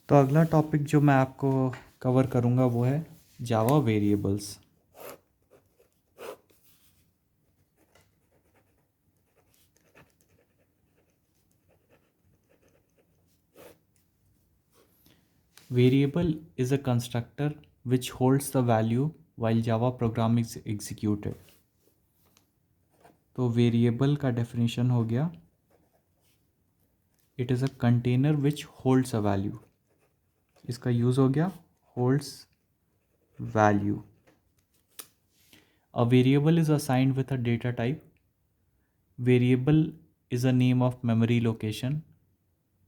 तो अगला टॉपिक जो मैं आपको कवर करूँगा वो है जावा variables. Variable is a constructor which holds the value while Java program is executed। तो वेरिएबल का डेफिनेशन हो गया, it is a container which holds a value. इसका यूज़ हो गया holds value. A variable is assigned with a data type. Variable is a name of memory location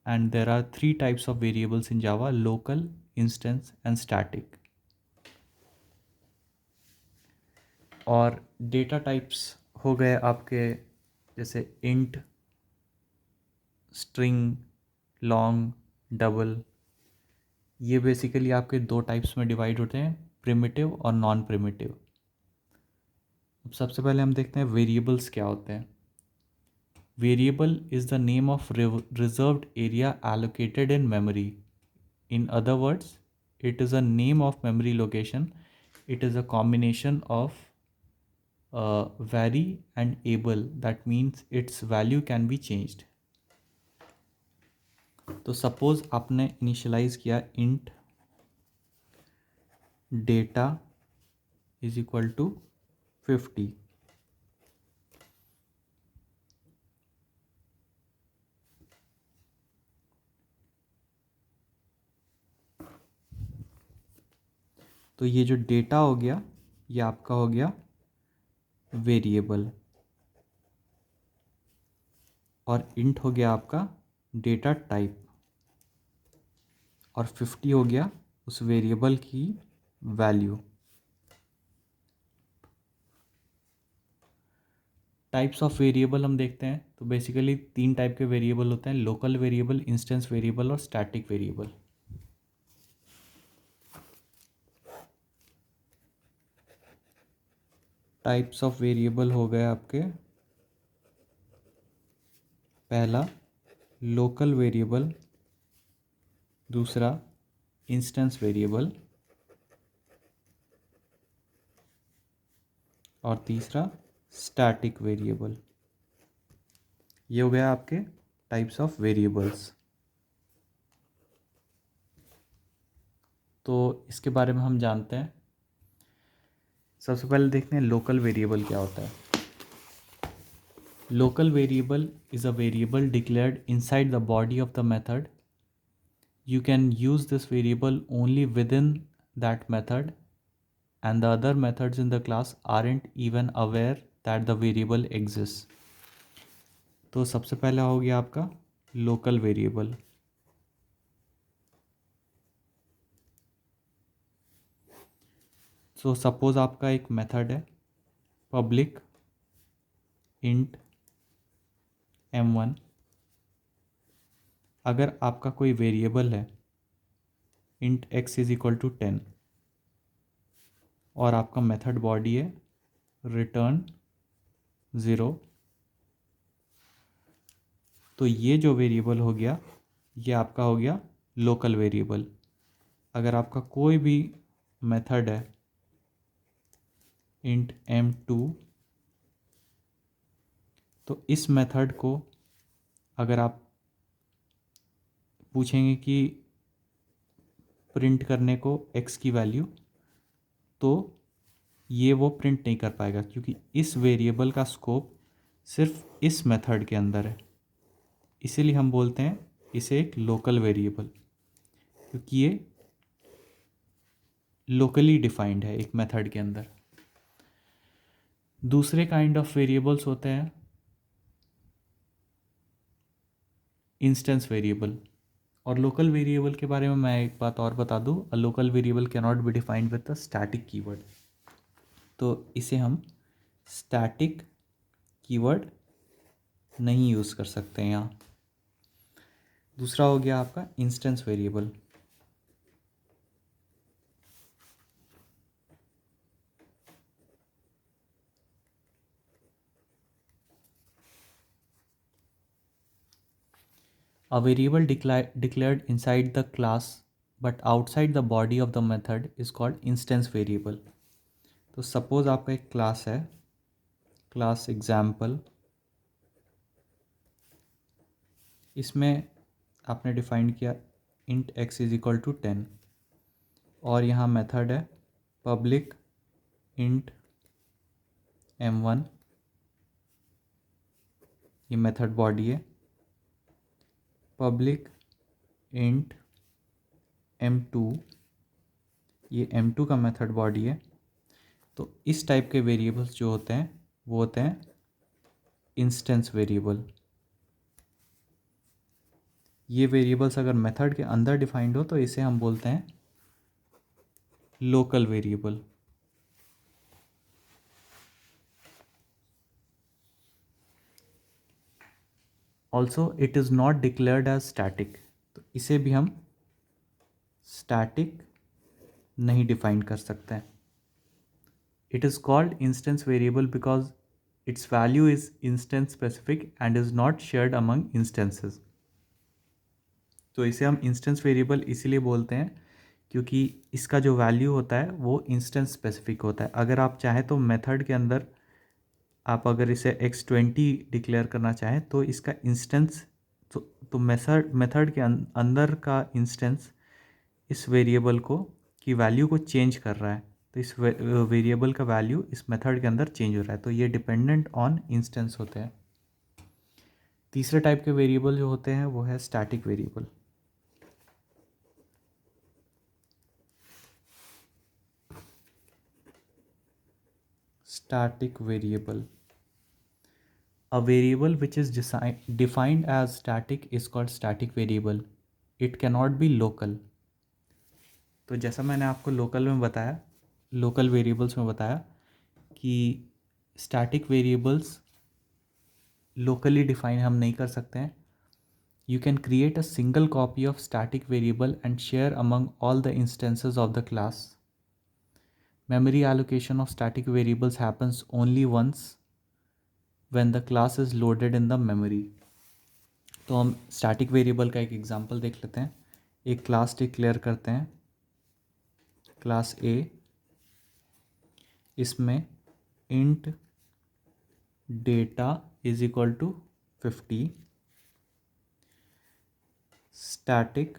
and there are three types of variables in Java: local, instance and static। और data types हो गए आपके जैसे int, string, long, double. ये basically आपके दो types में divide होते हैं, प्रिमिटिव और नॉन प्रिमिटिव। अब सबसे पहले हम देखते हैं वेरिएबल्स क्या होते हैं। Variable is the name of reserved area allocated in memory। In other words, it is a name of memory location। It is a combination of vary and able, that means its value can be changed। तो suppose आपने initialize किया int data is equal to 50। तो ये जो data हो गया ये आपका हो गया वेरिएबल, और इंट हो गया आपका डेटा टाइप, और 50 हो गया उस वेरिएबल की वैल्यू। टाइप्स ऑफ वेरिएबल हम देखते हैं तो बेसिकली तीन टाइप के वेरिएबल होते हैं: लोकल वेरिएबल, इंस्टेंस वेरिएबल और static variable. Types of variable हो गए आपके, पहला लोकल वेरिएबल, दूसरा इंस्टेंस वेरिएबल और तीसरा स्टैटिक वेरिएबल। ये हो गया आपके टाइप्स ऑफ वेरिएबल्स। तो इसके बारे में हम जानते हैं। सबसे पहले देखते हैं लोकल वेरिएबल क्या होता है। Local variable is a variable declared inside the body of the method. You can use this variable only within that method, and the other methods in the class aren't even aware that the variable exists। तो सबसे पहला हो गया आपका local variable. So suppose आपका एक method है public int m1। अगर आपका कोई वेरिएबल है int x is equal to 10 और आपका मेथड बॉडी है रिटर्न 0, तो ये जो वेरिएबल हो गया ये आपका हो गया लोकल वेरिएबल। अगर आपका कोई भी मेथड है इंट m2, तो इस मेथड को अगर आप पूछेंगे कि प्रिंट करने को x की वैल्यू, तो ये वो प्रिंट नहीं कर पाएगा क्योंकि इस वेरिएबल का स्कोप सिर्फ इस मेथड के अंदर है। इसीलिए हम बोलते हैं इसे एक लोकल वेरिएबल, क्योंकि ये लोकली डिफाइंड है एक मेथड के अंदर। दूसरे काइंड ऑफ वेरिएबल्स होते हैं इंस्टेंस वेरिएबल। और लोकल वेरिएबल के बारे में मैं एक बात और बता दूं, a local variable can not be defined with the static keyword. तो इसे हम स्टैटिक कीवर्ड नहीं यूज़ कर सकते हैं यहाँ। दूसरा हो गया आपका instance variable. A variable declared inside the class but outside the body of the method is called instance variable. तो सपोज आपका एक क्लास है, क्लास एग्जाम्पल, इसमें आपने डिफाइन किया int x is equal to 10 और यहाँ मेथड है पब्लिक इंट m1, ये मेथड बॉडी है, पब्लिक इंट m2, ये m2 का मेथड बॉडी है। तो इस टाइप के वेरिएबल्स जो होते हैं वो होते हैं इंस्टेंस वेरिएबल। ये वेरिएबल्स अगर मेथड के अंदर डिफाइंड हो तो इसे हम बोलते हैं local variable. Also it is not declared as static, तो इसे भी हम स्टैटिक नहीं डिफाइन कर सकते हैं। It is called instance variable because it's value is instance specific and is not shared among instances. तो इसे हम इंस्टेंस वेरिएबल इसीलिए बोलते हैं क्योंकि इसका जो वैल्यू होता है वो इंस्टेंस स्पेसिफिक होता है। अगर आप चाहें तो मेथड के अंदर आप अगर इसे x20 डिक्लेयर करना चाहें तो इसका इंस्टेंस तो मेथड के अंदर का इंस्टेंस इस वेरिएबल को की वैल्यू को चेंज कर रहा है, तो इस वेरिएबल का वैल्यू इस मेथड के अंदर चेंज हो रहा है, तो ये डिपेंडेंट ऑन इंस्टेंस होते हैं। तीसरे टाइप के वेरिएबल जो होते हैं वो है static variable. Static variable. A variable which is defined as static is called static variable. It cannot be local. तो जैसा मैंने आपको लोकल में बताया, लोकल वेरिएबल्स में बताया कि स्टैटिक वेरिएबल्स लोकली डिफाइन हम नहीं कर सकते हैं। You can create a single copy of static variable and share among all the instances of the class. Memory allocation of static variables happens only once when the class is loaded in the memory. तो हम static variable का एक example देख लेते हैं। एक class declare करते हैं, क्लास ए, इसमें int data is equal to 50, static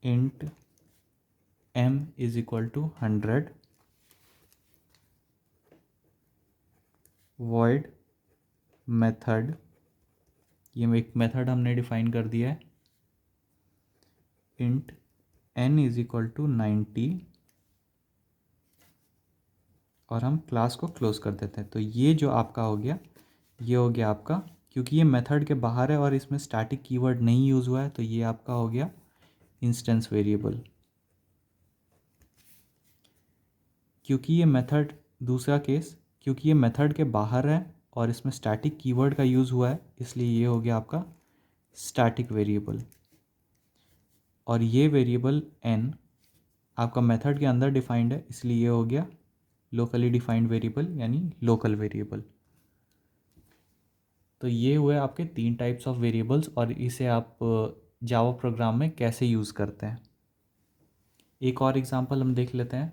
int m is equal to 100, void method, ये एक मेथड हमने डिफाइन कर दिया है, int n is equal to 90 और हम क्लास को क्लोज कर देते हैं। तो ये जो आपका हो गया, ये हो गया आपका, क्योंकि ये मेथड के बाहर है और इसमें स्टैटिक कीवर्ड नहीं यूज़ हुआ है, तो ये आपका हो गया इंस्टेंस वेरिएबल। क्योंकि ये मेथड, दूसरा केस, क्योंकि ये मेथड के बाहर है और इसमें स्टैटिक कीवर्ड का यूज़ हुआ है, इसलिए ये हो गया आपका स्टैटिक वेरिएबल। और ये वेरिएबल n आपका मेथड के अंदर डिफाइंड है, इसलिए ये हो गया लोकली डिफाइंड वेरिएबल यानी लोकल वेरिएबल। तो ये हुए आपके 3 टाइप्स ऑफ वेरिएबल्स और इसे आप जावा प्रोग्राम में कैसे यूज़ करते हैं। एक और एग्जांपल हम देख लेते हैं,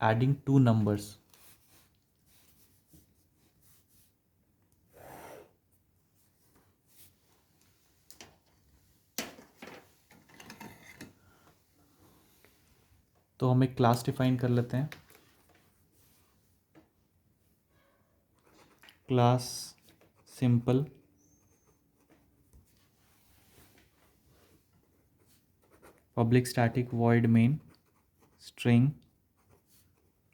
एडिंग 2 नंबर्स। तो हम एक क्लास डिफाइन कर लेते हैं, class simple, public static void main string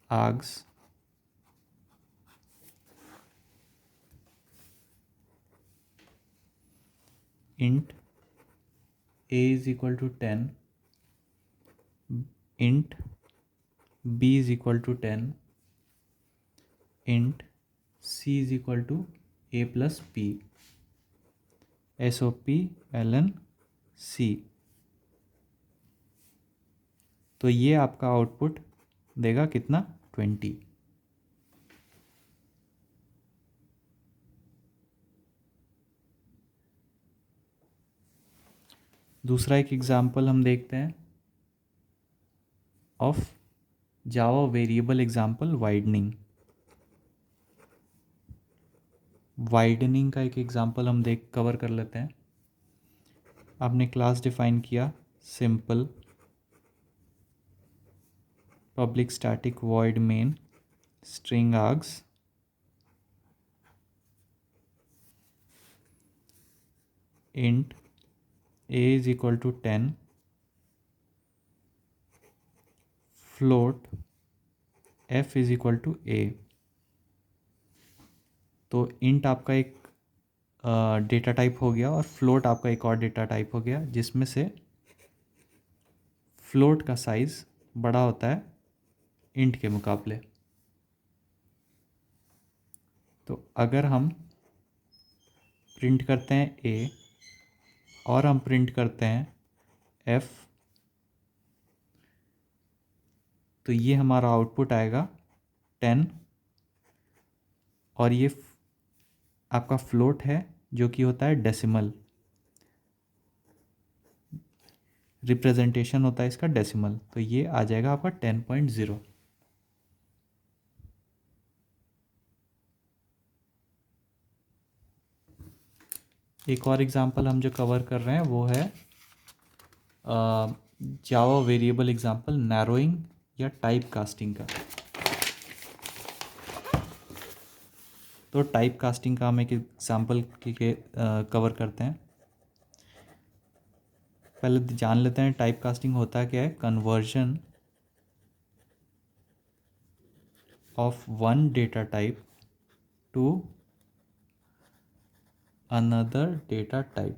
args int a is equal to 10, int b is equal to 10, int c is equal to a plus p, sop ln c। तो ये आपका output देगा कितना, 20। दूसरा एक एग्जांपल हम देखते हैं of Java variable example widening. Widening का एक एग्जांपल हम कवर कर लेते हैं। आपने क्लास डिफाइन किया simple public static void main string args int a is equal to 10 float f is equal to a। तो int आपका एक डेटा टाइप हो गया और फ्लोट आपका एक और डेटा टाइप हो गया, जिसमें से फ्लोट का साइज़ बड़ा होता है इंट के मुकाबले। तो अगर हम प्रिंट करते हैं a और हम प्रिंट करते हैं f, तो ये हमारा आउटपुट आएगा 10 और ये आपका फ्लोट है जो कि होता है डेसिमल, रिप्रेजेंटेशन होता है इसका डेसिमल। तो ये आ जाएगा आपका 10.0। एक और एग्जांपल हम जो कवर कर रहे हैं वो है जावा वेरिएबल एग्जांपल नैरोइंग या टाइप कास्टिंग का। तो टाइप कास्टिंग का हम एक एग्जांपल के कवर करते हैं। पहले जान लेते हैं टाइप कास्टिंग होता क्या है। Conversion of one data type to another data type.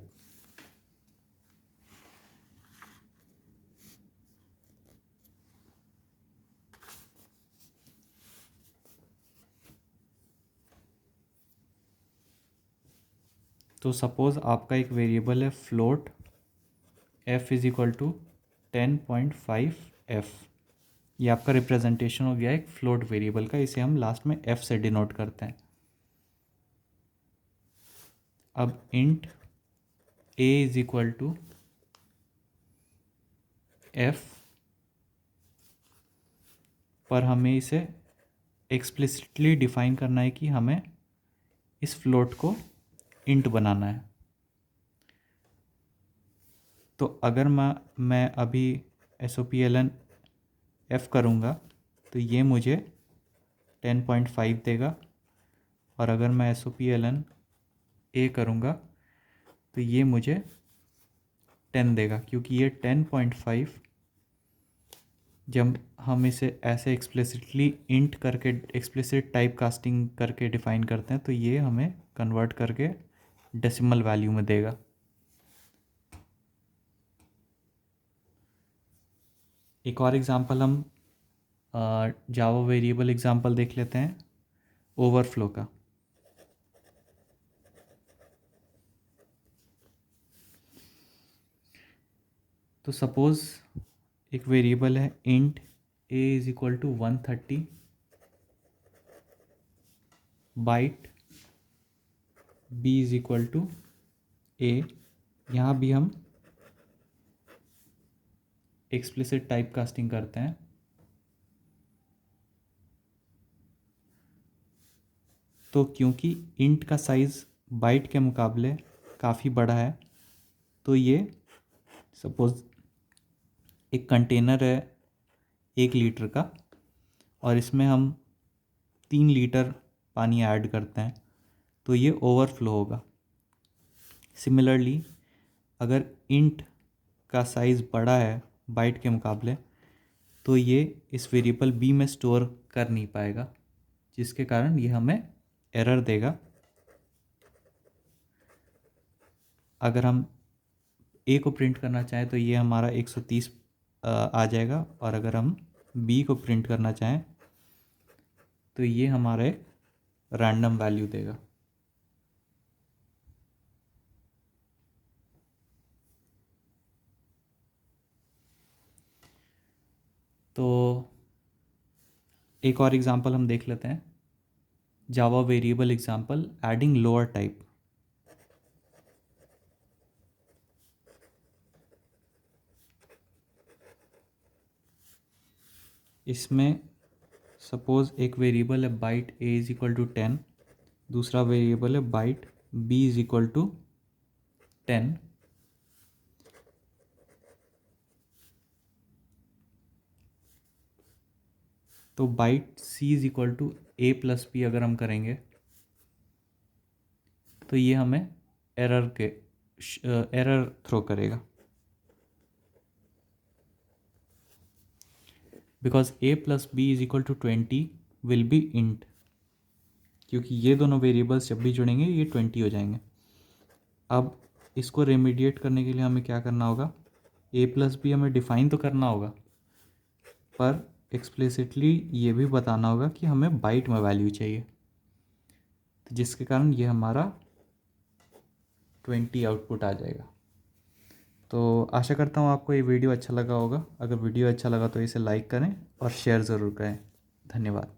तो सपोज़ आपका एक वेरिएबल है float f is equal to 10.5f। ये आपका रिप्रेजेंटेशन हो गया एक फ्लोट वेरिएबल का, इसे हम लास्ट में f से डिनोट करते हैं। अब int a is equal to f पर हमें इसे एक्सप्लिसिटली डिफाइन करना है कि हमें इस फ्लोट को इंट बनाना है। तो अगर मैं अभी SOPLN f करूँगा तो ये मुझे 10.5 देगा, और अगर मैं SOPLN a करूँगा तो ये मुझे 10 देगा, क्योंकि ये 10.5 जब हम इसे ऐसे एक्सप्लिसिटली इंट करके एक्सप्लिसिट टाइप कास्टिंग करके डिफाइन करते हैं तो ये हमें कन्वर्ट करके डेसिमल वैल्यू में देगा। एक और एग्जांपल हम जावा वेरिएबल एग्जांपल देख लेते हैं ओवरफ्लो का। तो सपोज़ एक वेरिएबल है int a is equal to 130 byte b is equal to a। यहाँ भी हम एक्सप्लिसिट टाइप कास्टिंग करते हैं। तो क्योंकि इंट का साइज़ बाइट के मुकाबले काफ़ी बड़ा है, तो ये सपोज़ एक कंटेनर है 1 लीटर का और इसमें हम 3 लीटर पानी ऐड करते हैं तो ये ओवरफ्लो होगा। सिमिलरली अगर इंट का साइज़ बड़ा है बाइट के मुकाबले तो ये इस वेरिएबल b में स्टोर कर नहीं पाएगा, जिसके कारण ये हमें एरर देगा। अगर हम a को प्रिंट करना चाहें तो ये हमारा 130 आ जाएगा, और अगर हम b को प्रिंट करना चाहें तो ये हमारा एक रैंडम वैल्यू देगा। तो एक और एग्जांपल हम देख लेते हैं Java variable example adding lower type. इसमें सपोज़ एक वेरिएबल है byte a is equal to 10, दूसरा वेरिएबल है byte b is equal to 10। तो byte c is equal to a plus b अगर हम करेंगे तो ये हमें एरर थ्रो करेगा, because a plus b is equal to 20 will be int, क्योंकि ये दोनों वेरिएबल्स जब भी जुड़ेंगे ये 20 हो जाएंगे। अब इसको रेमीडिएट करने के लिए हमें क्या करना होगा, a प्लस बी हमें डिफ़ाइन तो करना होगा, पर एक्सप्लिसिटली ये भी बताना होगा कि हमें बाइट में वैल्यू चाहिए, तो जिसके कारण ये हमारा 20 आउटपुट आ जाएगा। तो आशा करता हूँ आपको ये वीडियो अच्छा लगा होगा। अगर वीडियो अच्छा लगा तो इसे लाइक करें और शेयर ज़रूर करें। धन्यवाद।